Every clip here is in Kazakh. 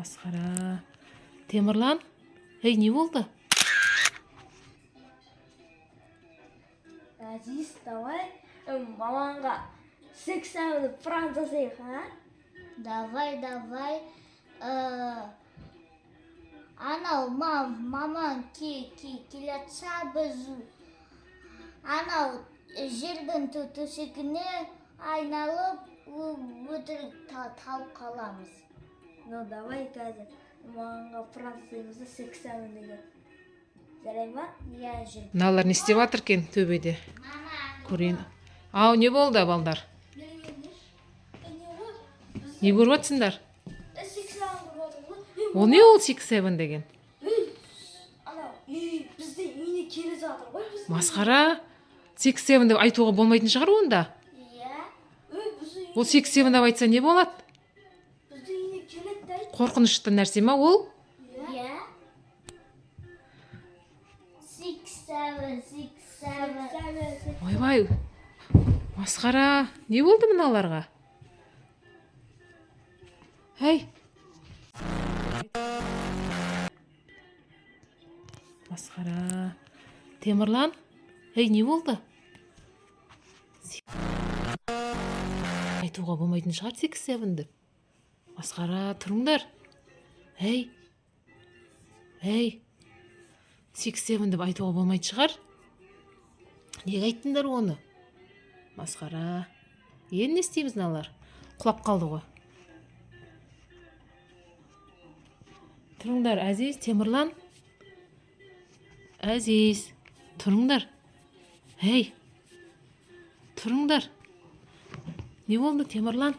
Масқара. Темірлан, не болды? Әзиз, давай маманға сексәуді пран жасайық, а? Давай. Анау маман келетса біз анау жердің төсегіне айналып өтірік талып қаламыз. Ну, давай қазір маманға пран жасаймыз да сексәуін деген. Жарай ма? Я жүр. Мыналар не істеп жатыр екен төбеде? Көрейін. Ау, не болды балдар? Не көріп жатсыңдар? Ол не ол 6-7 деген? Анау, бізде үйіне келе жатыр ғой. Масқара. 6-7 деп айтуға болмайтын шығар онда. Ол 6-7 деп айтса не болады? Бізде үйіне келеді де. Қорқынышты нәрсе ма ол? Я 6-7. Ойбай. Масқара. Не болды мыналарға? Масқара. Темірлан, не болды? Айтуға болмайтын шығар 6-7 деп. Масқара, тұрыңдар. 6-7 деп айтуға болмайтын шығар. Неге айттыңдар оны? Масқара. Енді не істейміз мыналар? Құлап қалды ғой. Тұрыңдар, Әзиз, Темірлан. Әзиз, тұрыңдар. Тұрыңдар. Не болды, Темірлан?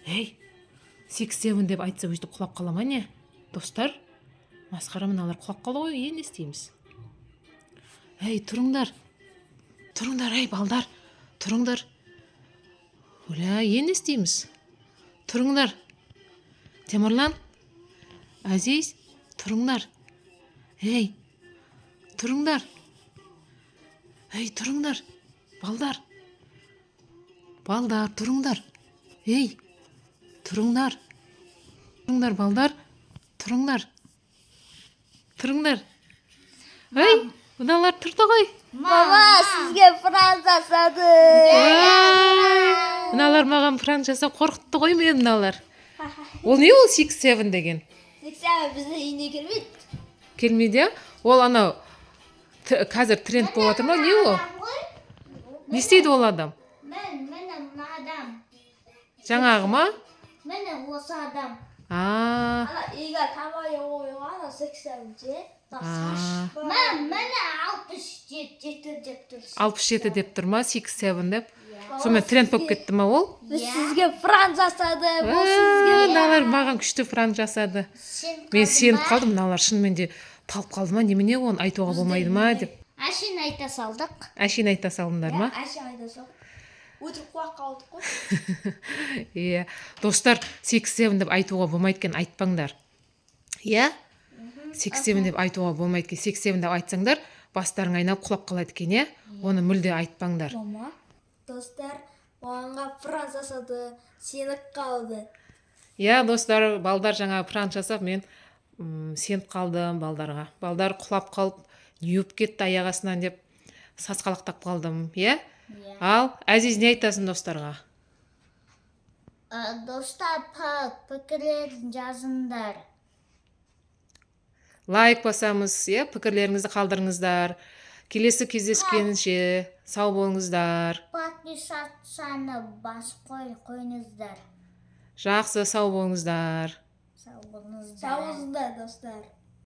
6-7 деп айтса өйті құлап қала ма не? Достар, масқара мыналар құлап қалды ғой, енді не істейміз? Тұрыңдар. Тұрыңдар, балдар. Тұрыңдар. Оля, енді не істейміз? Тұрыңдар. Темірлан, Әзиз, тұрыңдар. Тұрыңдар. Тұрыңдар. Балдар. Балдар, тұрыңдар. Тұрыңдар. Тұрыңдар, балдар. Тұрыңдар. Тұрыңдар. Мыналар тұрды ғой. Мама, сізге пран жасады. Мыналар маған пран жасап қорқытты ғой мен мыналар. Ол не ол 6-7 деген? Сексәуін бізде үйіне келмейді. Келмейді, ол анау қазір тренд болып жатыр ма? Не ол? Не істейді ол адам? Міне мына адам. Жаңағы ма? Міне осы адам. А, Ана, иға тамайы ойға, сексәуін же. Міне 67 деп тұр. 67 деп тұр ма? 6-7 деп. Сонымен тренд болып кетті ма ол? Біз сізге пран жасады. Бұл сізге. Мыналар маған күшті пран жасады. Мен сеніп қалдым, мыналар шынымен де талып қалды ма? Немене оны айтуға болмайды ма деп. Әшейін айта салдық. Әшейін айта салдыңдар ма? Әшейін айта салдық. Өтірік құлақ қалдық қой. Достар, 6-7 деп айтуға болмайды екен, айтпаңдар. 6-7 деп айтуға болмайды екен. 6-7 деп айтсаңдар, бастарың айналып құлап қалады екен, оны мүлде айтпаңдар. Мама, достар, оғанға пран жасады, сеніп қалды. Достар, балдар жаңа пран жасап, мен сеніп қалдым балдарға. Балдар құлап қалып, үйіп кетті аяқ астынан деп сасқалақтап қалдым, Ал, Әзиз, не айтасың достарға? Достар, пікірлерін жазыңдар. Лайк басамыз, пікірлеріңізді қалдырыңыздар. Келесі кездескенше сау болыңыздар. Подписаться бас қойыңыздар. Жақсы, сау болыңыздар. Сау болыңыздар. Сау болыңыздар, достар.